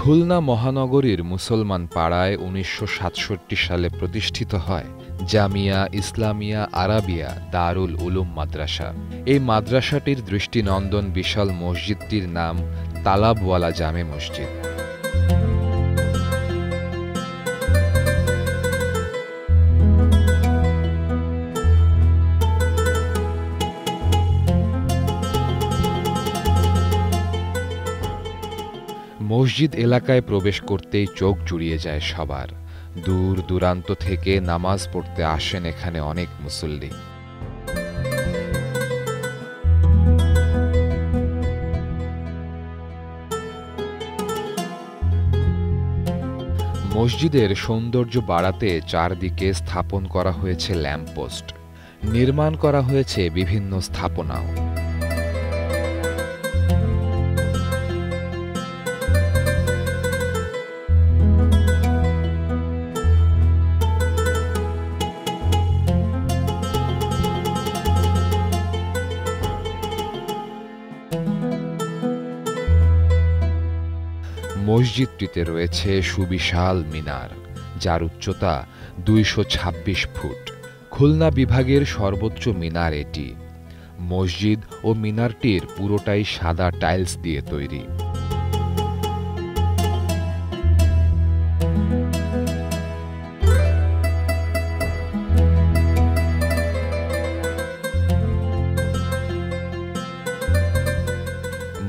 খুলনা মহানগরীর মুসলমান পাড়ায় ১৯৬৭ সালে প্রতিষ্ঠিত হয় জামিয়া ইসলামিয়া আরাবিয়া দারুল উলুম মাদ্রাসা। এই মাদ্রাসাটির দৃষ্টিনন্দন বিশাল মসজিদটির নাম তালাবওয়ালা জামে মসজিদ। মসজিদ এলাকায় প্রবেশ করতেই চোখ জুড়িয়ে যায় সবার। দূর দূরান্ত থেকে নামাজ পড়তে আসেন এখানে অনেক মুসল্লি। মসজিদের সৌন্দর্য বাড়াতে চারদিকে স্থাপন করা হয়েছে ল্যাম্পপোস্ট, নির্মাণ করা হয়েছে বিভিন্ন স্থাপনাও। মসজিদটিতে রয়েছে সুবিশাল মিনার, যার উচ্চতা ২২৬ ফুট। খুলনা বিভাগের সর্বোচ্চ মিনার এটি। মসজিদ ও মিনারটির পুরোটাই সাদা টাইলস দিয়ে তৈরি।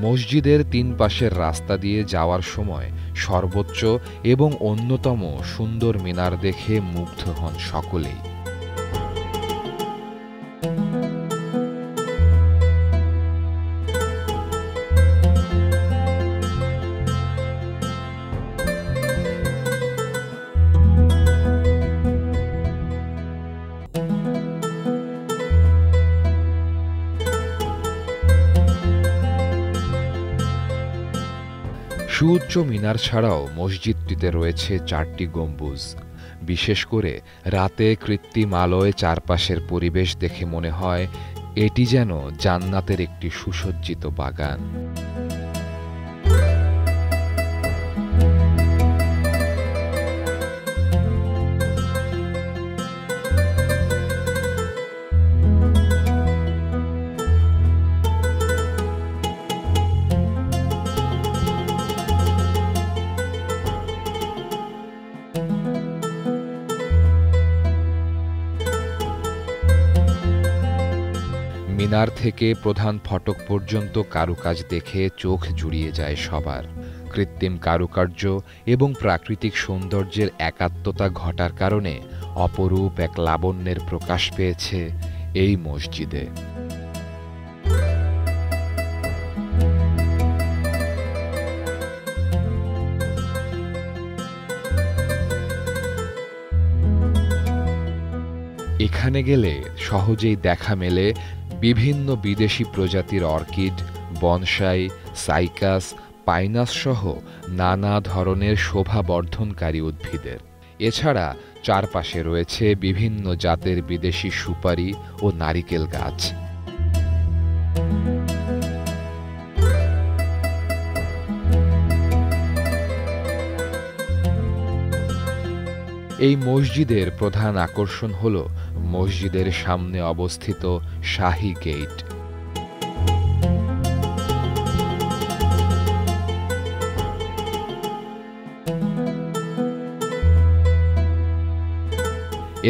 মসজিদের তিন পাশের রাস্তা দিয়ে যাওয়ার সময় সর্বোচ্চ এবং অন্যতম সুন্দর মিনার দেখে মুগ্ধ হন সকলেই। সুউচ্চ মিনার ছাড়াও মসজিদটিতে রয়েছে ৪টি গম্বুজ। বিশেষ করে রাতে কৃত্রিম আলোয় চারপাশের পরিবেশ দেখে মনে হয় এটি যেন জান্নাতের একটি সুসজ্জিত বাগান। মিনার থেকে প্রধান ফটক পর্যন্ত কারুকাজ দেখে চোখ জুড়িয়ে যায় সবার। কৃত্রিম কারুকার্য এবং প্রাকৃতিক সৌন্দর্যের একাত্মতা ঘটার কারণে অপরূপ এক লাবণ্যের প্রকাশ পেয়েছে এই মসজিদে। এখানে গেলে সহজেই দেখা মেলে বিভিন্ন বিদেশি প্রজাতির অর্কিড, বনসাই, সাইকাস, পাইনাস সহ নানা ধরনের শোভাবর্ধনকারী উদ্ভিদের। এছাড়া চারপাশে রয়েছে বিভিন্ন জাতের বিদেশি সুপারি ও নারিকেল গাছ। এই মসজিদের প্রধান আকর্ষণ হল মসজিদের সামনে অবস্থিত শাহী গেট।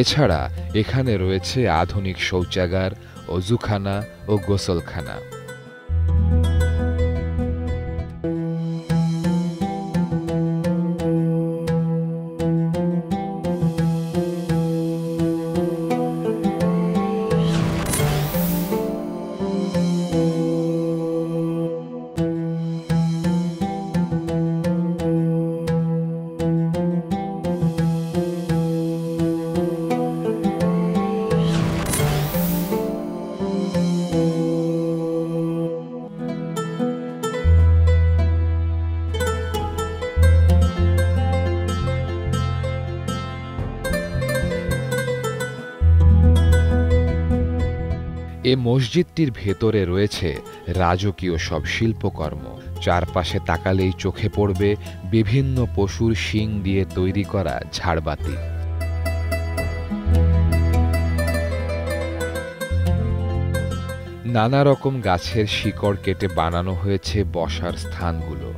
এছাড়া এখানে রয়েছে আধুনিক শৌচাগার, অজুখানা ও গোসলখানা। এ মসজিদটির ভেতরে রয়েছে রাজকীয় সব শিল্পকর্ম। চারপাশে তাকালেই চোখে পড়বে বিভিন্ন পশুর শিং দিয়ে তৈরি করা ঝাড়বাতি। নানা রকম গাছের শিকড় কেটে বানানো হয়েছে বসার স্থানগুলো।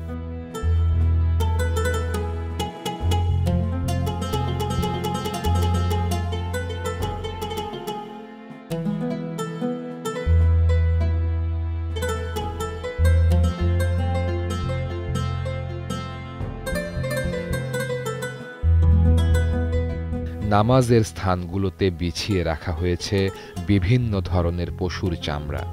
নামাজের স্থানগুলোতে বিছিয়ে রাখা হয়েছে বিভিন্ন ধরনের পশুর চামড়া।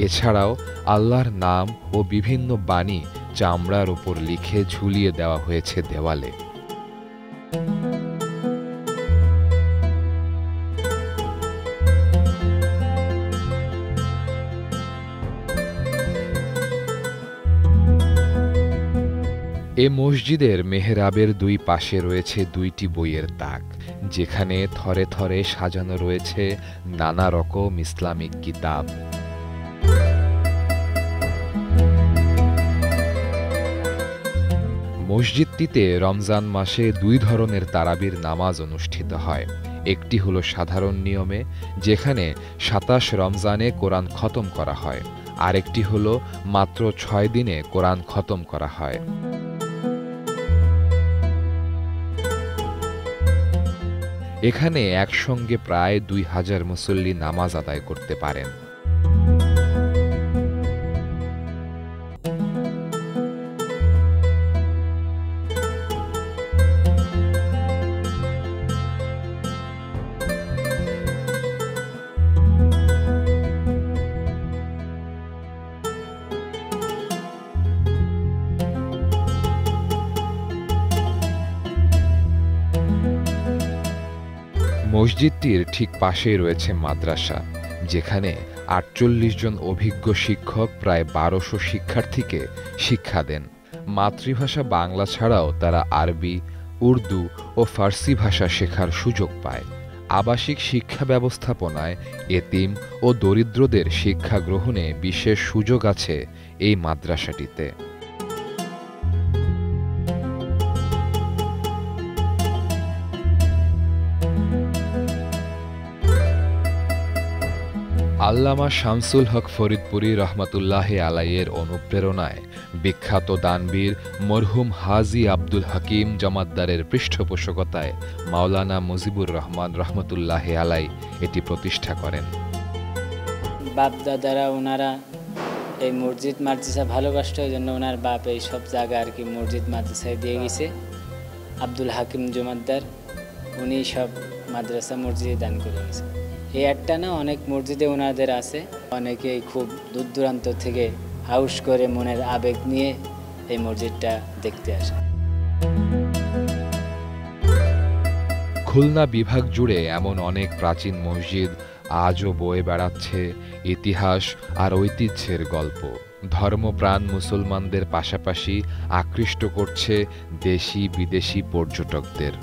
এছাড়াও আল্লাহর নাম ও বিভিন্ন বাণী চামড়ার উপর লিখে ঝুলিয়ে দেওয়া হয়েছে দেওয়ালে। এ মসজিদের মেহরাবের দুই পাশে রয়েছে দুইটি বইয়ের তাক, যেখানে থরে থরে সাজানো রয়েছে নানা রকম ইসলামিক কিতাব। মসজিদটিতে রমজান মাসে দুই ধরনের তারাবির নামাজ অনুষ্ঠিত হয়। একটি হলো সাধারণ নিয়মে, যেখানে ২৭ রমজানে কোরআন খতম করা হয়, আরেকটি হলো মাত্র ৬ দিনে কোরআন খতম করা হয়। এখানে একসঙ্গে প্রায় ২,০০০ মুসল্লি নামাজ আদায় করতে পারেন। মসজিদটির ঠিক পাশেই রয়েছে মাদ্রাসা, যেখানে ৪৮ জন অভিজ্ঞ শিক্ষক প্রায় ১২০০ শিক্ষার্থীকে শিক্ষা দেন। মাতৃভাষা বাংলা ছাড়াও তারা আরবি, উর্দু ও ফার্সি ভাষা শেখার সুযোগ পায়। আবাসিক শিক্ষা ব্যবস্থাপনায় এতিম ও দরিদ্রদের শিক্ষা গ্রহণে বিশেষ সুযোগ আছে এই মাদ্রাসাটিতে। আল্লামা শামসুল হক ফরিদপুরী রহমতুল্লাহি আলাইয়ের অনুপ্রেরণায় বিখ্যাত দানবীর মরহুম হাজী আব্দুল হাকিম জমাদ্দারের পৃষ্ঠপোষকতায় মাওলানা মুজিবুর রহমান রহমতুল্লাহি আলাই এটি প্রতিষ্ঠা করেন। বাপ দাদারা ওনারা এই মসজিদ মাদ্রাসা ভালোবাসত, ওই জন্য ওনার বাপ এই সব জায়গা আর কি মসজিদ মাদ্রাসায় দিয়ে গেছে। আব্দুল হাকিম জমাদ্দার উনি সব মাদ্রাসা মসজিদে দান করে গেছে। এই একটা না, অনেক মসজিদে ওনাদের আছে। অনেকেই খুব দূর দূরান্ত থেকে হাউস করে মনের আবেগ নিয়ে এই মসজিদটা দেখতে আসে। খুলনা বিভাগ জুড়ে এমন অনেক প্রাচীন মসজিদ আজও বয়ে বেড়াচ্ছে ইতিহাস আর ঐতিহ্যের গল্প। ধর্মপ্রাণ মুসলমানদের পাশাপাশি আকৃষ্ট করছে দেশি বিদেশি পর্যটকদের।